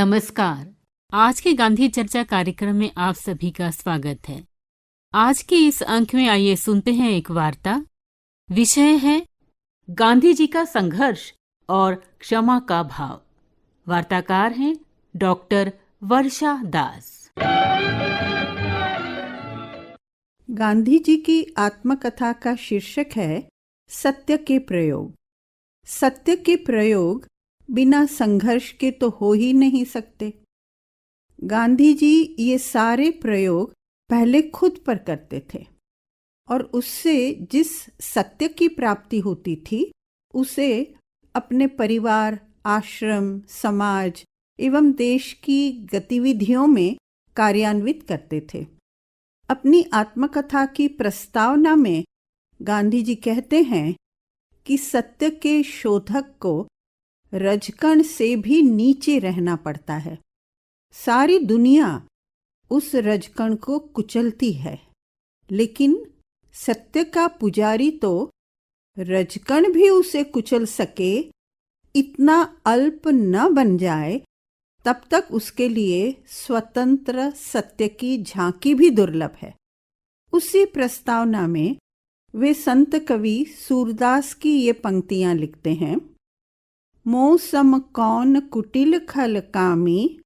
नमस्कार। आज के गांधी चर्चा कार्यक्रम में आप सभी का स्वागत है। आज के इस अंक में आइए सुनते हैं एक वार्ता। विषय है गांधी जी का संघर्ष और क्षमा का भाव। वार्ताकार हैं डॉक्टर वर्षा दास। गांधी जी की आत्मकथा का शीर्षक है सत्य के प्रयोग। सत्य के प्रयोग बिना संघर्ष के तो हो ही नहीं सकते। गांधी जी ये सारे प्रयोग पहले खुद पर करते थे और उससे जिस सत्य की प्राप्ति होती थी उसे अपने परिवार, आश्रम, समाज एवं देश की गतिविधियों में कार्यान्वित करते थे। अपनी आत्मकथा की प्रस्तावना में गांधी जी कहते हैं कि सत्य के शोधक को रजकण से भी नीचे रहना पड़ता है। सारी दुनिया उस रजकण को कुचलती है, लेकिन सत्य का पुजारी तो रजकण भी उसे कुचल सके इतना अल्प न बन जाए, तब तक उसके लिए स्वतंत्र सत्य की झांकी भी दुर्लभ है। उसी प्रस्तावना में वे संत कवि सूरदास की ये पंक्तियां लिखते हैं। मौसम कौन कुटिल खल कामी,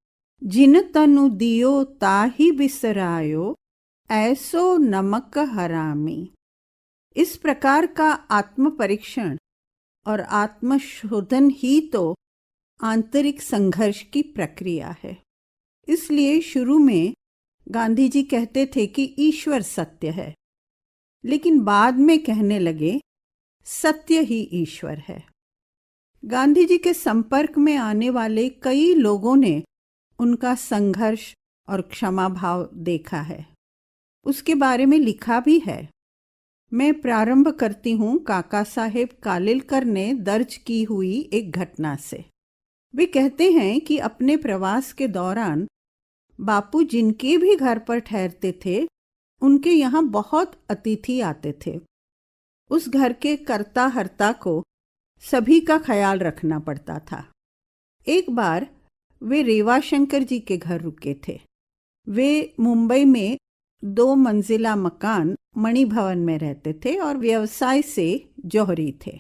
जिन तनु दियो ताहि बिसरायो, ऐसो नमक हरामी। इस प्रकार का आत्म परीक्षण और आत्मशोधन ही तो आंतरिक संघर्ष की प्रक्रिया है। इसलिए शुरू में गांधी जी कहते थे कि ईश्वर सत्य है, लेकिन बाद में कहने लगे सत्य ही ईश्वर है। गांधी जी के संपर्क में आने वाले कई लोगों ने उनका संघर्ष और क्षमा भाव देखा है, उसके बारे में लिखा भी है। मैं प्रारंभ करती हूँ काका साहेब कालेलकर ने दर्ज की हुई एक घटना से। वे कहते हैं कि अपने प्रवास के दौरान बापू जिनके भी घर पर ठहरते थे, उनके यहाँ बहुत अतिथि आते थे। उस घर के कर्ता हर्ता को सभी का ख्याल रखना पड़ता था। एक बार वे रेवा शंकर जी के घर रुके थे। वे मुंबई में 2 मंजिला मकान मणि भवन में रहते थे और व्यवसाय से जौहरी थे।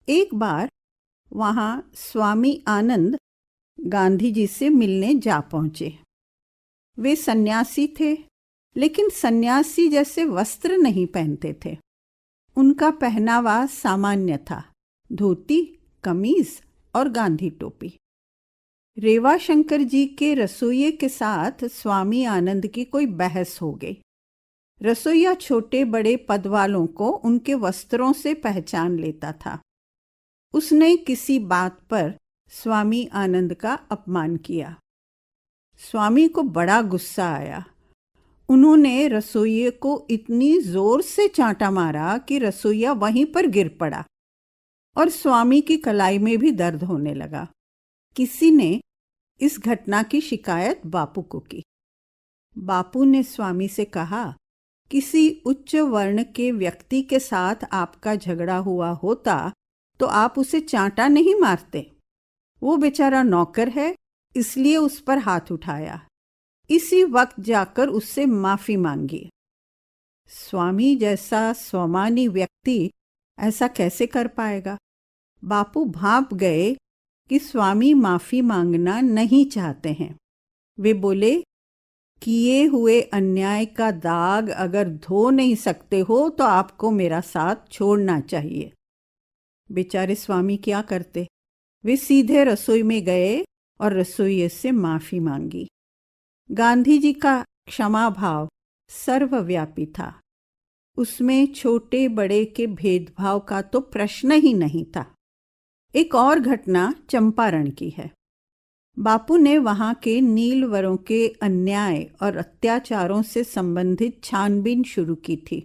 एक बार वहाँ स्वामी आनंद गांधी जी से मिलने जा पहुँचे। वे सन्यासी थे, लेकिन सन्यासी जैसे वस्त्र नहीं पहनते थे। उनका पहनावा सामान्य था, धोती, कमीज और गांधी टोपी। रेवा शंकर जी के रसोइये के साथ स्वामी आनंद की कोई बहस हो गई। रसोइया छोटे बड़े पद वालों को उनके वस्त्रों से पहचान लेता था। उसने किसी बात पर स्वामी आनंद का अपमान किया। स्वामी को बड़ा गुस्सा आया। उन्होंने रसोइये को इतनी जोर से चांटा मारा कि रसोइया वहीं पर गिर पड़ा और स्वामी की कलाई में भी दर्द होने लगा। किसी ने इस घटना की शिकायत बापू को की। बापू ने स्वामी से कहा, किसी उच्च वर्ण के व्यक्ति के साथ आपका झगड़ा हुआ होता तो आप उसे चांटा नहीं मारते। वो बेचारा नौकर है, इसलिए उस पर हाथ उठाया। इसी वक्त जाकर उससे माफी मांगी। स्वामी जैसा स्वामानी व्यक्ति ऐसा कैसे कर पाएगा? बापू भांप गए कि स्वामी माफी मांगना नहीं चाहते हैं। वे बोले, किए हुए अन्याय का दाग अगर धो नहीं सकते हो तो आपको मेरा साथ छोड़ना चाहिए। बेचारे स्वामी क्या करते? वे सीधे रसोई में गए और रसोइये से माफी मांगी। गांधी जी का क्षमा भाव सर्वव्यापी था। उसमें छोटे बड़े के भेदभाव का तो प्रश्न ही नहीं था। एक और घटना चंपारण की है। बापू ने वहाँ के नीलवरों के अन्याय और अत्याचारों से संबंधित छानबीन शुरू की थी।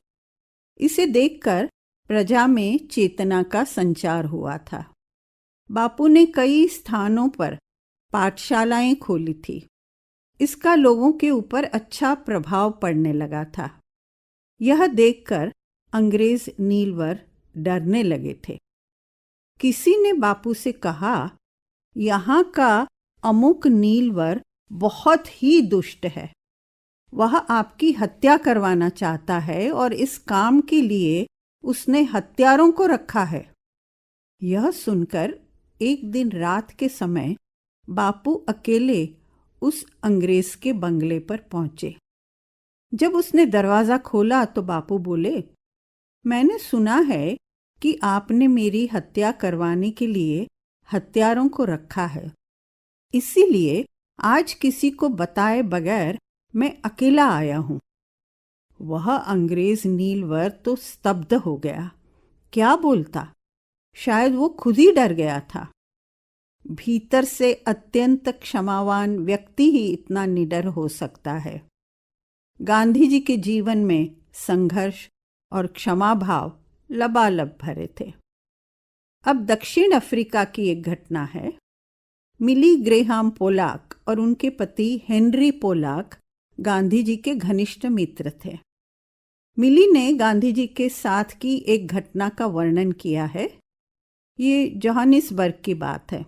इसे देखकर प्रजा में चेतना का संचार हुआ था। बापू ने कई स्थानों पर पाठशालाएं खोली थी। इसका लोगों के ऊपर अच्छा प्रभाव पड़ने लगा था। यह देखकर अंग्रेज नीलवर डरने लगे थे। किसी ने बापू से कहा, यहाँ का अमुक नीलवर बहुत ही दुष्ट है। वह आपकी हत्या करवाना चाहता है और इस काम के लिए उसने हत्यारों को रखा है। यह सुनकर एक दिन रात के समय बापू अकेले उस अंग्रेज के बंगले पर पहुंचे। जब उसने दरवाज़ा खोला तो बापू बोले, मैंने सुना है कि आपने मेरी हत्या करवाने के लिए हत्यारों को रखा है, इसीलिए आज किसी को बताए बगैर मैं अकेला आया हूं। वह अंग्रेज नीलवर तो स्तब्ध हो गया। क्या बोलता? शायद वो खुद ही डर गया था। भीतर से अत्यंत क्षमावान व्यक्ति ही इतना निडर हो सकता है। गांधी जी के जीवन में संघर्ष और क्षमा भाव लबालब भरे थे। अब दक्षिण अफ्रीका की एक घटना है। मिली ग्रेहाम पोलाक और उनके पति हेनरी पोलाक गांधी जी के घनिष्ठ मित्र थे। मिली ने गांधी जी के साथ की एक घटना का वर्णन किया है। ये जोहानिसबर्ग की बात है।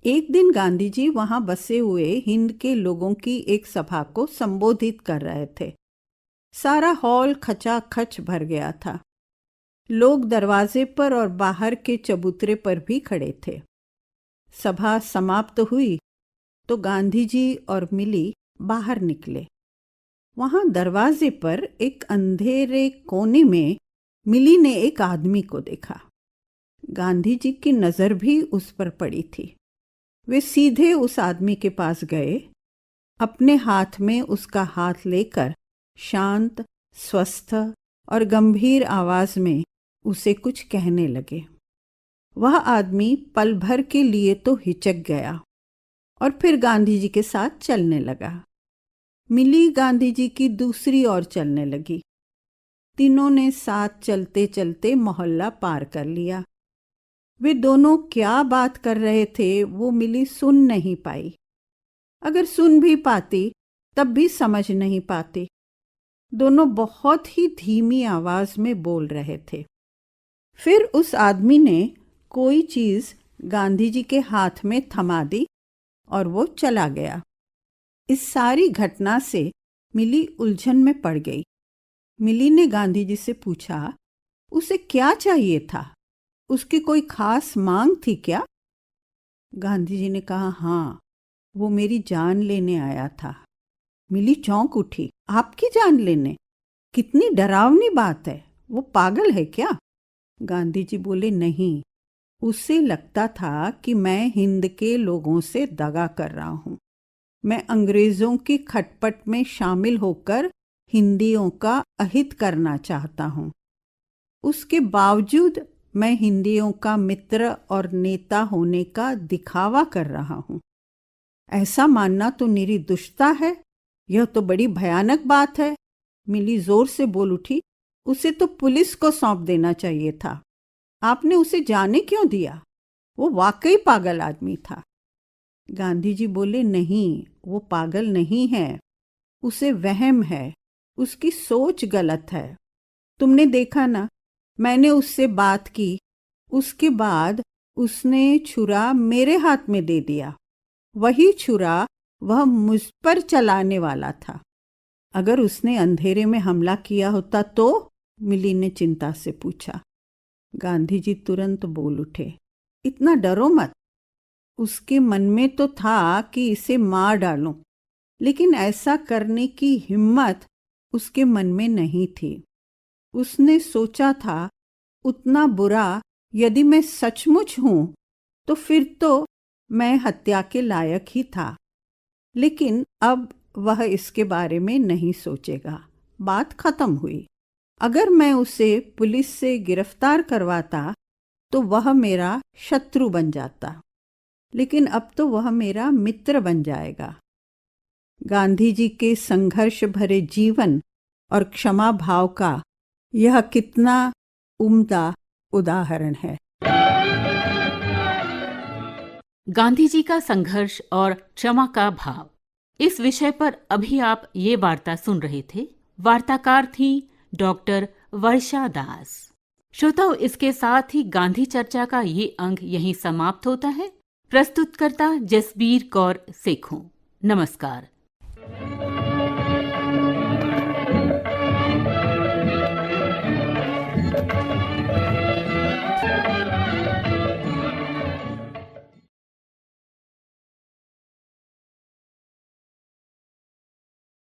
एक दिन गांधी जी वहां बसे हुए हिंद के लोगों की एक सभा को संबोधित कर रहे थे। सारा हॉल खचाखच भर गया था। लोग दरवाजे पर और बाहर के चबूतरे पर भी खड़े थे। सभा समाप्त हुई तो गांधी जी और मिली बाहर निकले। वहां दरवाजे पर एक अंधेरे कोने में मिली ने एक आदमी को देखा। गांधी जी की नजर भी उस पर पड़ी थी। वे सीधे उस आदमी के पास गए। अपने हाथ में उसका हाथ लेकर शांत, स्वस्थ और गंभीर आवाज में उसे कुछ कहने लगे। वह आदमी पल भर के लिए तो हिचक गया और फिर गांधी जी के साथ चलने लगा। मिली गांधी जी की दूसरी ओर चलने लगी। तीनों ने साथ चलते चलते मोहल्ला पार कर लिया। वे दोनों क्या बात कर रहे थे वो मिली सुन नहीं पाई। अगर सुन भी पाती तब भी समझ नहीं पाती। दोनों बहुत ही धीमी आवाज में बोल रहे थे। फिर उस आदमी ने कोई चीज गांधी जी के हाथ में थमा दी और वो चला गया। इस सारी घटना से मिली उलझन में पड़ गई। मिली ने गांधी जी से पूछा, उसे क्या चाहिए था? उसकी कोई खास मांग थी क्या? गांधी जी ने कहा, हाँ, वो मेरी जान लेने आया था। मिली चौंक उठी। आपकी जान लेने? कितनी डरावनी बात है। वो पागल है क्या? गांधी जी बोले, नहीं, उसे लगता था कि मैं हिंद के लोगों से दगा कर रहा हूं। मैं अंग्रेजों की खटपट में शामिल होकर हिंदियों का अहित करना चाहता हूं। उसके बावजूद मैं हिंदियों का मित्र और नेता होने का दिखावा कर रहा हूं। ऐसा मानना तो निरी दुष्टता है। यह तो बड़ी भयानक बात है। मिली जोर से बोल उठी, उसे तो पुलिस को सौंप देना चाहिए था। आपने उसे जाने क्यों दिया? वो वाकई पागल आदमी था। गांधी जी बोले, नहीं, वो पागल नहीं है। उसे वहम है। उसकी सोच गलत है। तुमने देखा ना, मैंने उससे बात की। उसके बाद उसने छुरा मेरे हाथ में दे दिया। वही छुरा वह मुझ पर चलाने वाला था। अगर उसने अंधेरे में हमला किया होता तो? मिली ने चिंता से पूछा। गांधी जी तुरंत बोल उठे, इतना डरो मत। उसके मन में तो था कि इसे मार डालूं, लेकिन ऐसा करने की हिम्मत उसके मन में नहीं थी। उसने सोचा था, उतना बुरा यदि मैं सचमुच हूं तो फिर तो मैं हत्या के लायक ही था। लेकिन अब वह इसके बारे में नहीं सोचेगा। बात खत्म हुई। अगर मैं उसे पुलिस से गिरफ्तार करवाता तो वह मेरा शत्रु बन जाता, लेकिन अब तो वह मेरा मित्र बन जाएगा। गांधी जी के संघर्ष भरे जीवन और क्षमा भाव का यह कितना उम्दा उदाहरण है। गांधी जी का संघर्ष और क्षमा का भाव, इस विषय पर अभी आप ये वार्ता सुन रहे थे। वार्ताकार थी डॉक्टर वर्षा दास। श्रोताओ, इसके साथ ही गांधी चर्चा का ये अंक यहीं समाप्त होता है। प्रस्तुतकर्ता जसबीर कौर सेखों। नमस्कार।